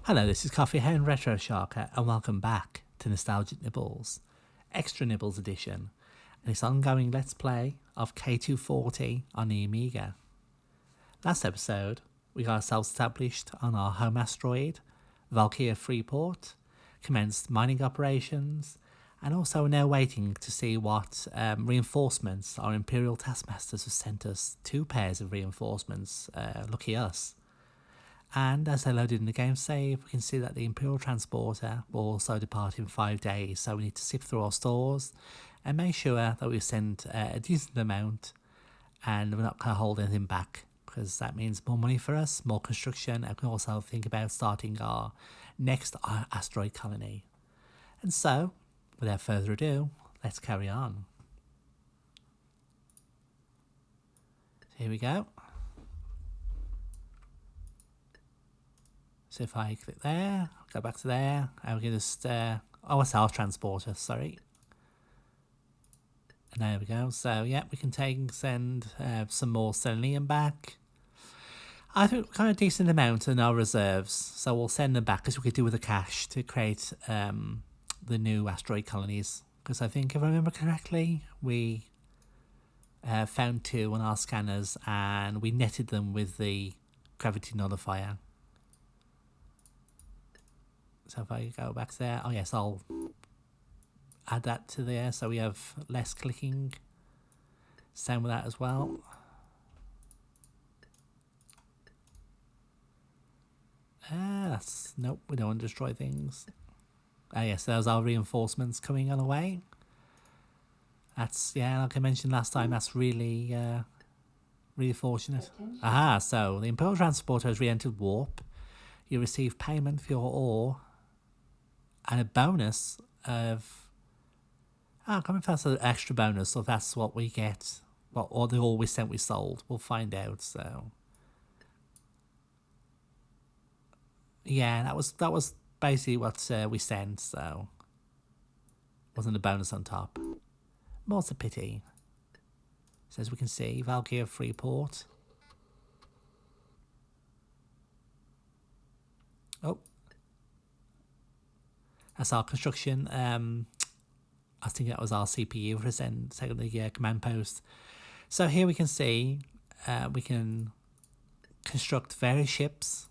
Hello, this is Coffee Hen Retro Sharker, and welcome back to Nostalgic Nibbles, Extra Nibbles Edition, and its ongoing Let's Play of K240 on the Amiga. Last episode, we got ourselves established on our home asteroid, Valkyria Freeport, commenced mining operations, and also now waiting to see what reinforcements our Imperial taskmasters have sent us. 2 pairs of reinforcements, lucky us. And as I loaded in the game save, we can see that the Imperial transporter will also depart in 5 days, so we need to sift through our stores and make sure that we send a decent amount and we're not going to hold anything back, because that means more money for us, more construction, and we can also think about starting our next asteroid colony. And so, without further ado, let's carry on. So here we go. So if I click there, go back to there, and we can just, it's our transporter, sorry. And there we go. So yeah, we can send some more selenium back. I think we're kind of decent amount in our reserves, so we'll send them back, as we could do with the cash to create the new asteroid colonies. Because I think, if I remember correctly, we found 2 on our scanners and we netted them with the gravity nullifier. So if I go back there, oh yes, I'll add that to there so we have less clicking. Same with that as well. Nope, we don't want to destroy things. Oh yes, there's our reinforcements coming on the way. That's, yeah, like I mentioned last time, that's really really fortunate. Aha, so the Imperial transporter has re-entered warp. You receive payment for your ore and a bonus of, I can't remember if that's an extra bonus or if that's what we get, or the ore we sent we sold. We'll find out. So yeah, that was basically what we sent, so wasn't a bonus on top. More's a pity. So as we can see, Valkyria Freeport. Oh, that's our construction. I think that was our CPU for second the command post. So here we can see we can construct various ships: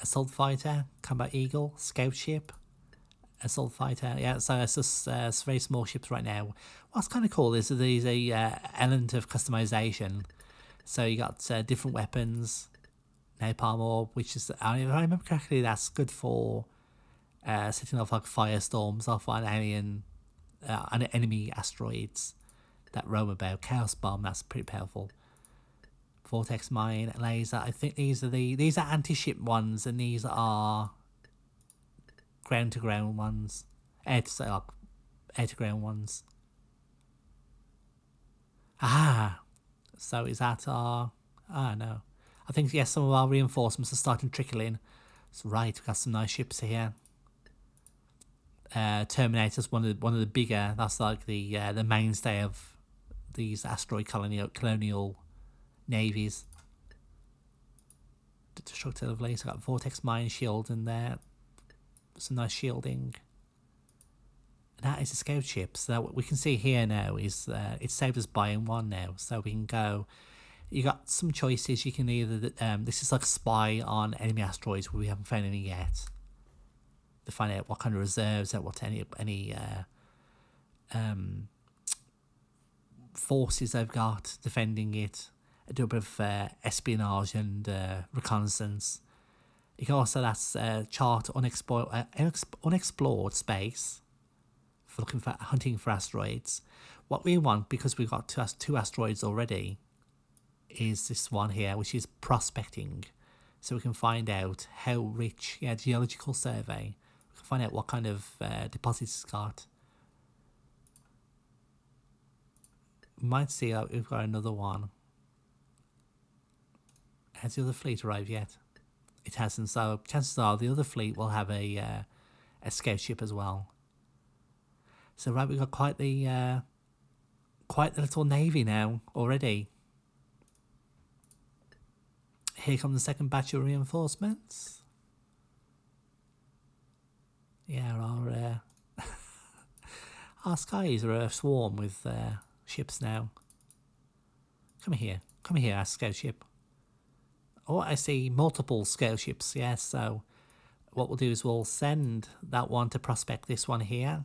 assault fighter, combat eagle, scout ship, assault fighter. Yeah, so it's just it's very small ships right now. What's kind of cool is there's a element of customization. So you got different weapons, napalm orb, which is, if I remember correctly, that's good for setting off like firestorms off on enemy asteroids that roam about. Chaos bomb, that's pretty powerful. Vortex mine, laser. I think these are anti-ship ones, and these are ground-to-ground ones, air-to-ground ones. So is that our? No. I think, yes, some of our reinforcements are starting to trickle in. That's right. We've got some nice ships here. Terminator's one of the bigger. That's like the mainstay of these asteroid colonial navies. Destructive lovely. So I've got vortex mine shield in there. Some nice shielding. And that is a scout ship. So what we can see here now is it saved us buying one now. So we can go. You got some choices. You can either this is like a spy on enemy asteroids where we haven't found any yet, to find out what kind of reserves, what any forces they've got defending it. Do a bit of espionage and reconnaissance. You can also chart unexplored space for hunting for asteroids. What we want, because we've got 2 asteroids already, is this one here, which is prospecting. So we can find out how rich, geological survey. We can find out what kind of deposits it's got. We might see that we've got another one. Has the other fleet arrived yet? It hasn't, so chances are the other fleet will have a scout ship as well. So right, we've got quite the little navy now already. Here come the second batch of reinforcements. Yeah, our skies are a swarm with ships now. Come here, our scout ship. Oh, I see multiple scale ships. Yes, so what we'll do is we'll send that one to prospect this one here.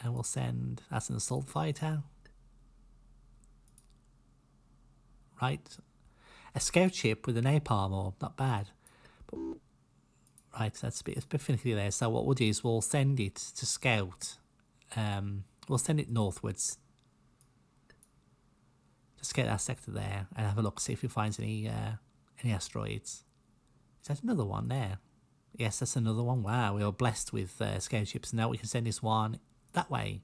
And we'll send, that's an assault fighter. Right. A scout ship with an napalm orb, not bad. But, right, that's it's a bit finicky there. So what we'll do is we'll send it to scout. We'll send it northwards. Just get that sector there and have a look, see if it finds any asteroids. Is that another one there? Yes, that's another one. Wow, we are blessed with scout ships. Now we can send this one that way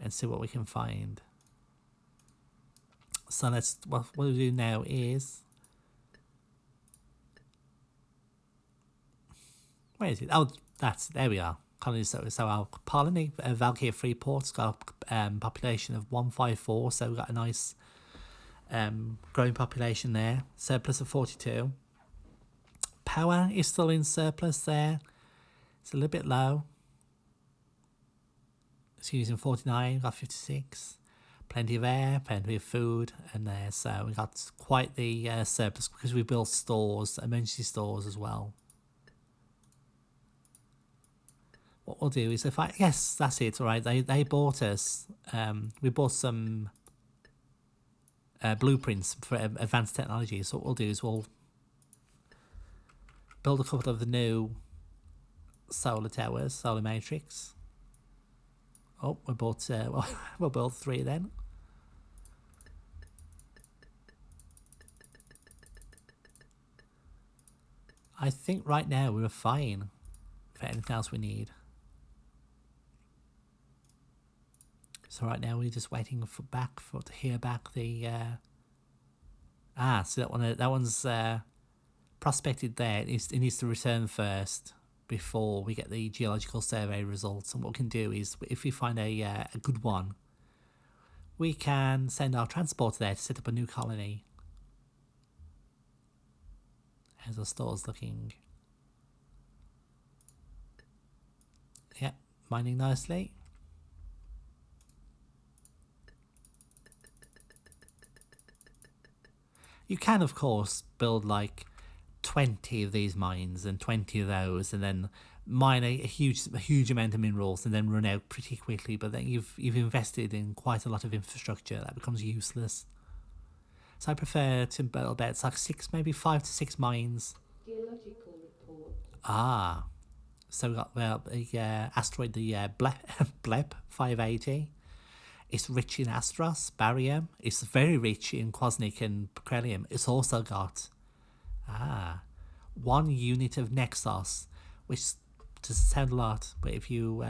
and see what we can find. So let's, what we'll do now is, where is it? Oh, there we are. So our colony, Valkyrie Freeport's got a population of 154, so we've got a nice growing population there. Surplus of 42. Power is still in surplus there. It's a little bit low. It's using 49, got 56. Plenty of air, plenty of food, and there. So we got quite the surplus because we built stores, emergency stores as well. What we'll do is yes, that's it, all right. They bought us, we bought some blueprints for advanced technology. So what we'll do is we'll build a couple of the new solar towers, solar matrix. Oh, we bought, we'll build 3 then. I think right now we're fine for anything else we need. So right now we're just waiting to hear back the so that one's prospected there. It needs to return first before we get the geological survey results. And what we can do is, if we find a good one, we can send our transporter there to set up a new colony. How's our stores looking? Yep, mining nicely. You can, of course, build like 20 of these mines and 20 of those, and then mine a huge amount of minerals, and then run out pretty quickly. But then you've invested in quite a lot of infrastructure that becomes useless. So I prefer to build about like 6, maybe 5 to 6 mines. Geological report. So we got the asteroid, the Blep 580. It's rich in astros, barium. It's very rich in quasnic and beryllium. It's also got 1 unit of Nexus, which doesn't sound a lot, but if you,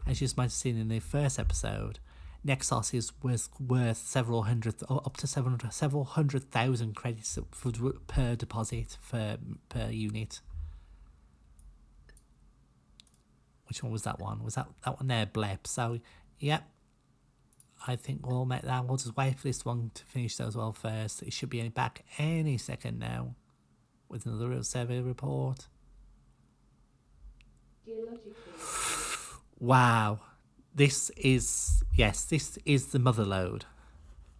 as you might have seen in the first episode, Nexus is worth several hundred, up to several hundred thousand credits per deposit per unit. Which one was that one? Was that one there, Blep? So, yep. I think we'll make that. We'll just wait for this one to finish those well first. It should be back any second now with another survey report. Wow. This is the mother lode.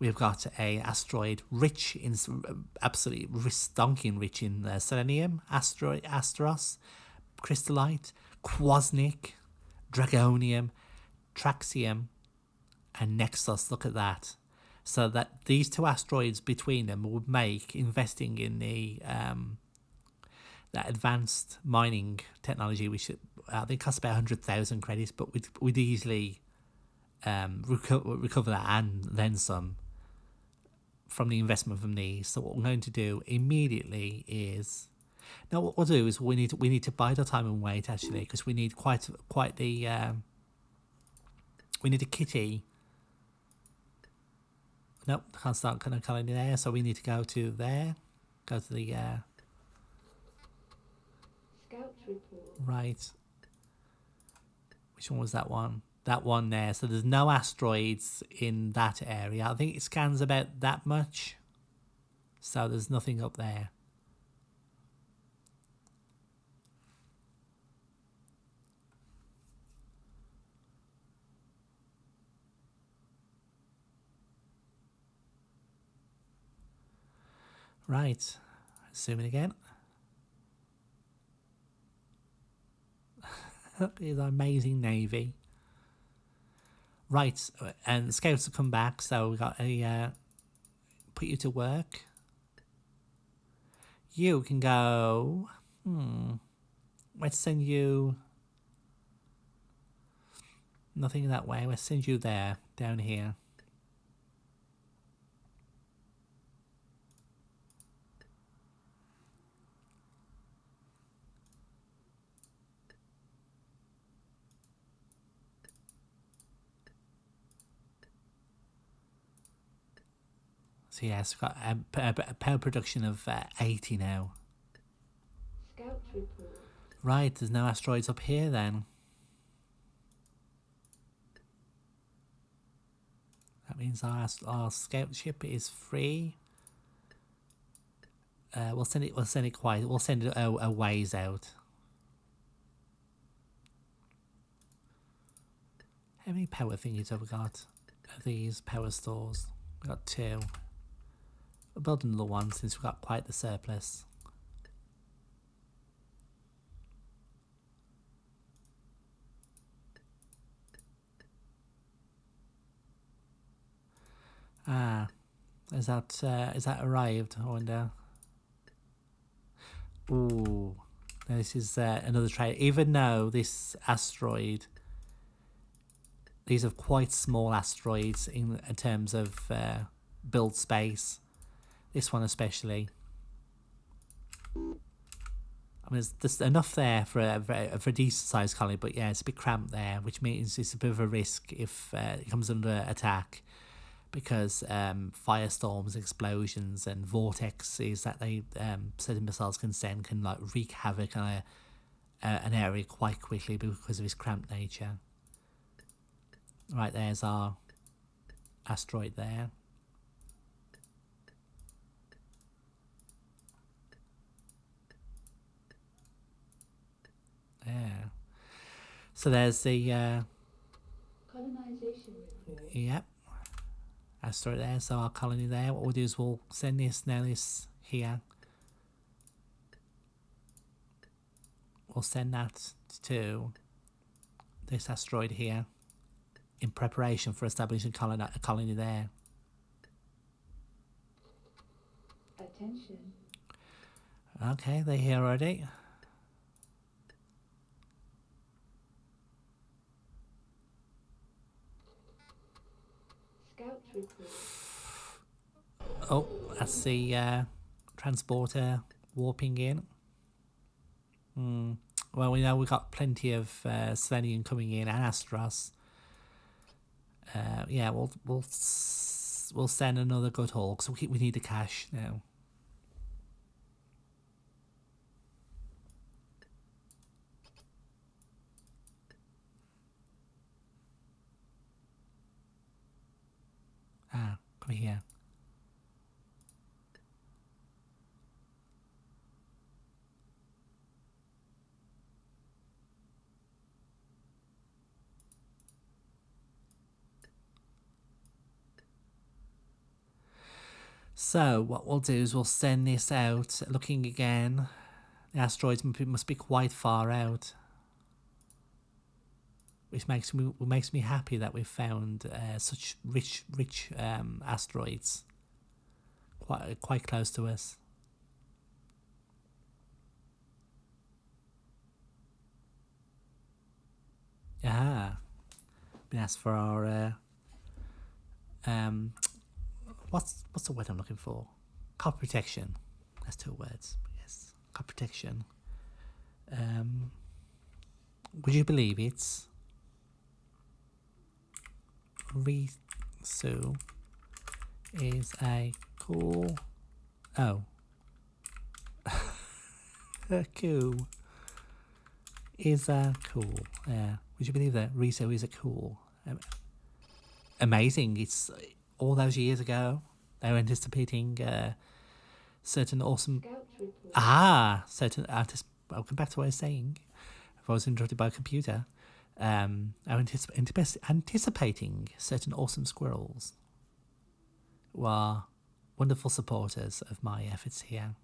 We've got a asteroid rich in, absolutely stonking rich in selenium, asteros, crystallite, quasnic, dragonium, traxium, and Nexus. Look at that. So that these 2 asteroids between them would make investing in the that advanced mining technology, which I think costs about 100,000 credits, but we'd easily recover that and then some from the investment from these. So what we're going to do immediately is, now what we'll do is we need to bide our time and wait, actually, because we need quite the we need a kitty. Nope, can't start kind of colony there, so we need to go to there. Go to the Scouts report. right. Which one was that one? that one there. So there's no asteroids in that area. I think it scans about that much. So there's nothing up there. Right. Zoom in again. It's an amazing navy. Right, and the scouts have come back, so we got a put you to work. You can go. Let's send you. Nothing that way. Let's send you there, down here. So yes, we've got a power production of 80 now. Scout report. Right, there's no asteroids up here then. That means our scout ship is free. We'll send it a ways out. How many power thingies have we got? These power stores. We've got 2. We'll build another one since we've got quite the surplus. Is that arrived? I wonder. Ooh, this is another trade. Even though this asteroid, these are quite small asteroids in terms of build space. This one especially. I mean, there's enough there for a decent sized colony, but yeah, it's a bit cramped there, which means it's a bit of a risk if it comes under attack, because firestorms, explosions, and vortexes that they certain missiles can send can like wreak havoc on an area quite quickly because of its cramped nature. Right, there's our asteroid there. Yeah. So there's the Colonization report. yep, asteroid there. So our colony there. What we'll do is we'll send this here. We'll send that to this asteroid here in preparation for establishing a colony there. Attention. Okay, they're here already. Scout report. Oh, that's the transporter warping in. Well, we know we've got plenty of selenium coming in and Astros. Yeah, we'll send another good haul because we need the cash now. Come here. So what we'll do is we'll send this out. Looking again, the asteroids must be quite far out, which makes me happy that we've found such rich asteroids quite close to us. Been asked for our what's the word I'm looking for? Cop protection. That's 2 words. Yes, cop protection. Would you believe it's Risu is a cool. Oh. Cool. Is a cool. Yeah. Would you believe that? Riso is a cool. Amazing. It's all those years ago. They were anticipating certain awesome. Scout report. Certain artists. I'll come back to what I was saying. If I was interrupted by a computer, I was anticipating certain awesome squirrels who are wonderful supporters of my efforts here.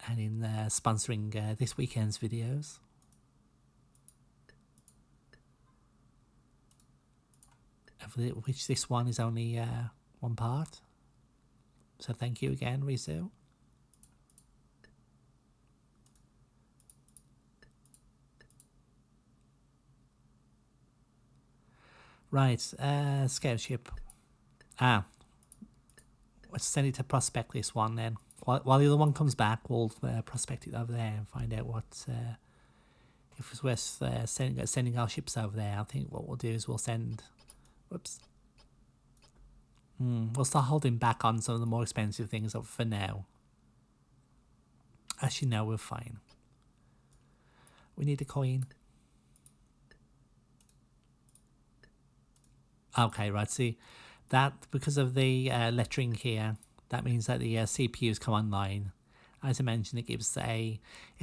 And in sponsoring this weekend's videos. Of which this one is only one part. So thank you again, Rizu. Right, scout ship. Let's send it to prospect this one then. While the other one comes back, we'll prospect it over there and find out what if it's worth sending our ships over there. I think what we'll do is we'll send. Whoops. We'll start holding back on some of the more expensive things for now. Actually, no, we're fine. We need a coin. Okay, right. See, that because of the lettering here, that means that the CPUs come online. As I mentioned, it gives if I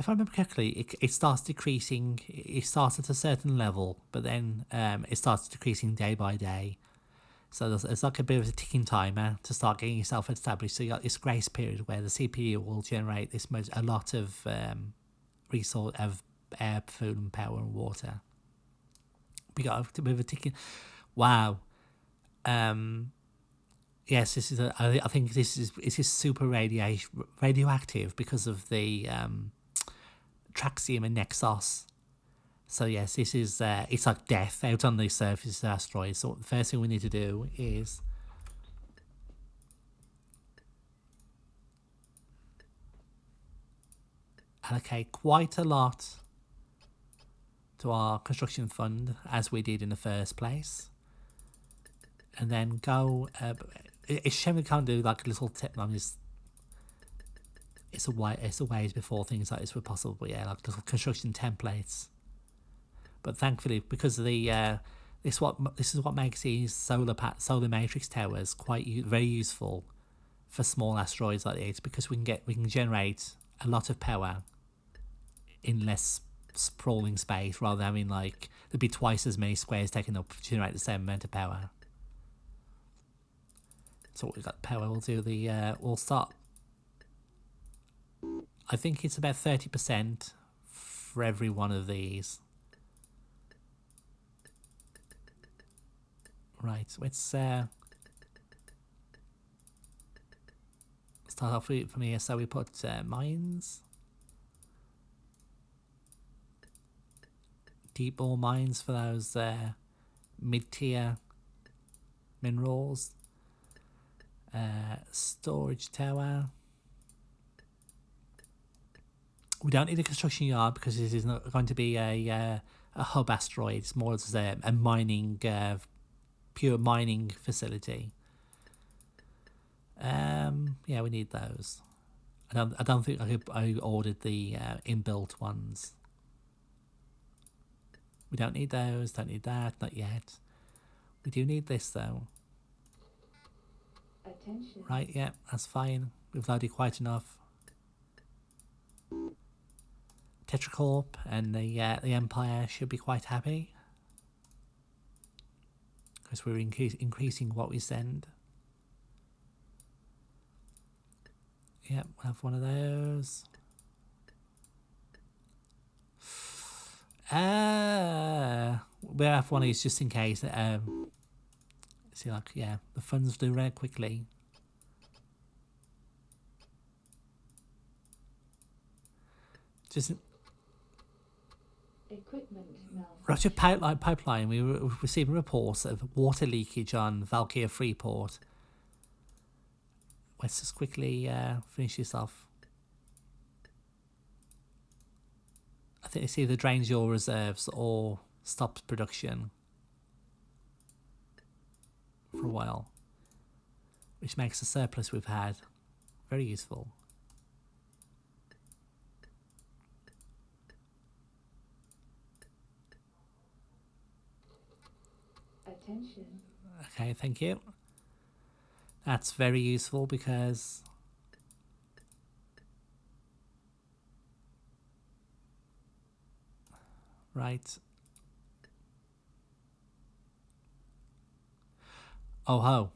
remember correctly, it starts decreasing. It starts at a certain level, but then it starts decreasing day by day. So it's like a bit of a ticking timer to start getting yourself established. So you got this grace period where the CPU will generate a lot of resource of air, food, and power and water. We got a bit of a ticking. Wow. Yes, this is. I think this is super radioactive because of the traxium and Nexus. So yes, this is it's like death out on the surface of the asteroid. So the first thing we need to do is allocate quite a lot to our construction fund, as we did in the first place, and then go. It's shame we can't do like a little tip. It's a ways before things like this were possible. But yeah, like little construction templates. But thankfully, because of the this is what makes these solar matrix towers very useful for small asteroids like this, because we can generate a lot of power in less sprawling space, rather than having like there'd be twice as many squares taken up to generate the same amount of power. So we've got power. We'll do we'll start. I think it's about 30% for every one of these. Right, let's start off from here. So we put mines, deep bore mines for those mid-tier minerals, storage tower. We don't need a construction yard because this is not going to be a hub asteroid. It's more as a mining. Pure mining facility. Yeah, we need those. I don't think I ordered the inbuilt ones. We don't need those. Don't need that. Not yet. We do need this though. Attention. Right. Yeah, that's fine. We've loaded quite enough. TetraCorp and the Empire should be quite happy, because we're increasing what we send. Yep, we'll have one of those. We'll have one of these just in case. See, like, yeah, the funds do run quickly. Just Equipment malfunction. Roger pipeline. We were receiving reports of water leakage on Valkyria Freeport. Let's just quickly finish this off. I think it's either drains your reserves or stops production for a while, which makes the surplus we've had very useful. Attention. Okay, thank you. That's very useful because right. Oh ho.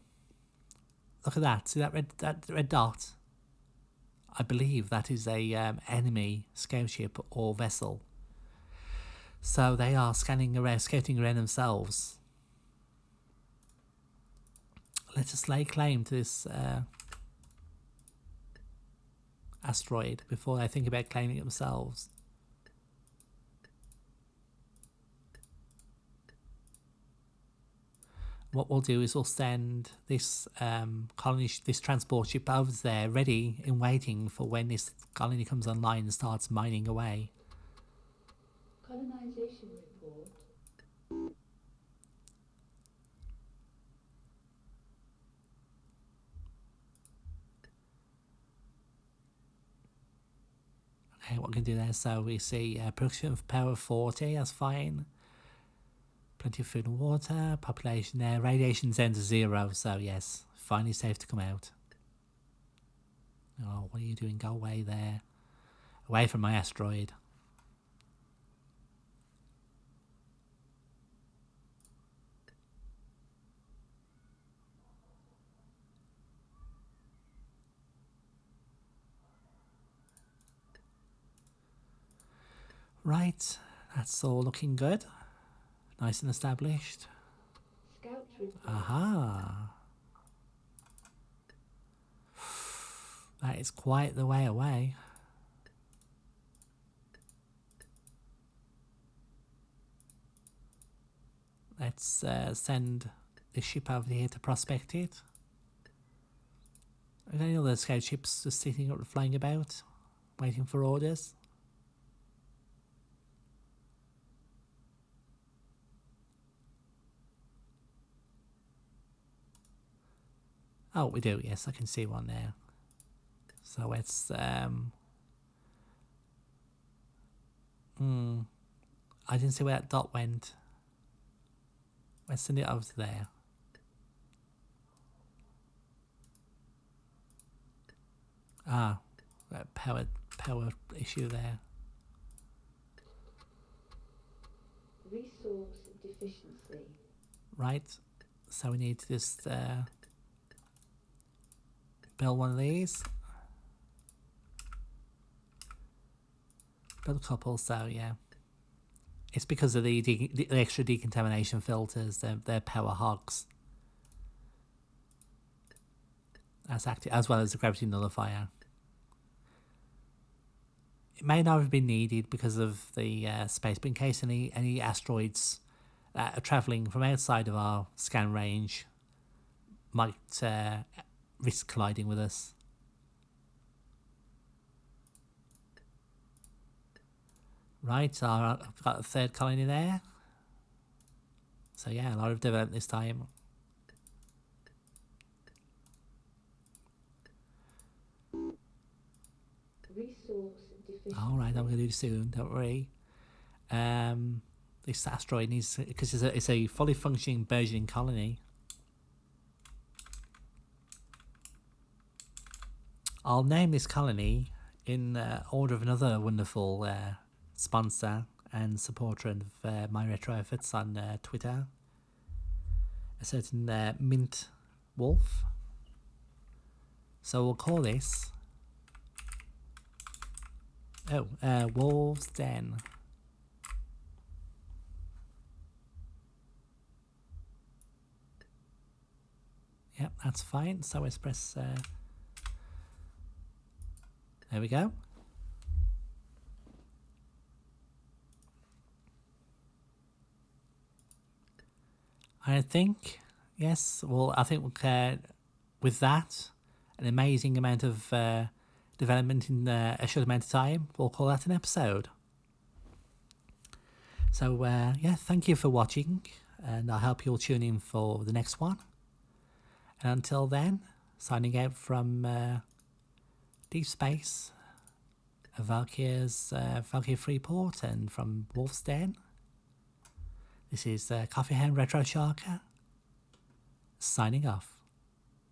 Look at that. See that red dot? I believe that is a enemy scout ship or vessel. So they are scanning around, scouting around themselves. Let us lay claim to this asteroid before they think about claiming it themselves. What we'll do is we'll send this colony, this transport ship over there, ready and waiting for when this colony comes online and starts mining away. Colonization report. Okay, what we can do there? So we see production of power 40. That's fine. Plenty of food and water. Population there. Radiation's down to 0. So yes, finally safe to come out. Oh, what are you doing? Go away there. Away from my asteroid. Right, that's all looking good. Nice and established. Scout report. Aha. That is quite the way away. Let's send this ship over here to prospect it. Are there any other scout ships just sitting up, flying about, waiting for orders? Oh, we do. Yes, I can see one there. So let's I didn't see where that dot went. Let's send it over to there. Ah, that power issue there. Resource deficiency. Right. So we need to just build one of these. Build a couple, so yeah. It's because of the extra decontamination filters. They're power hogs. That's active, as well as the gravity nullifier. It may not have been needed because of the space, but in case any asteroids that are travelling from outside of our scan range might risk colliding with us. Right, so I've got a third colony there. So yeah, a lot of development this time. Resource deficiency. Alright, I'm going to do it soon, don't worry. This asteroid needs, because it's a fully functioning burgeoning colony. I'll name this colony in order of another wonderful sponsor and supporter of my retro efforts on Twitter. A certain Mint Wolf. So we'll call this Wolves Den. Yep, that's fine. So let's press there we go. I think, yes, well, I think with that, an amazing amount of development in a short amount of time, we'll call that an episode. So, yeah, thank you for watching, and I hope you'll tune in for the next one. And until then, signing out from deep space, Valkyrie Freeport, and from Wolf's Den. This is Coffee Hen Retro Sharker signing off.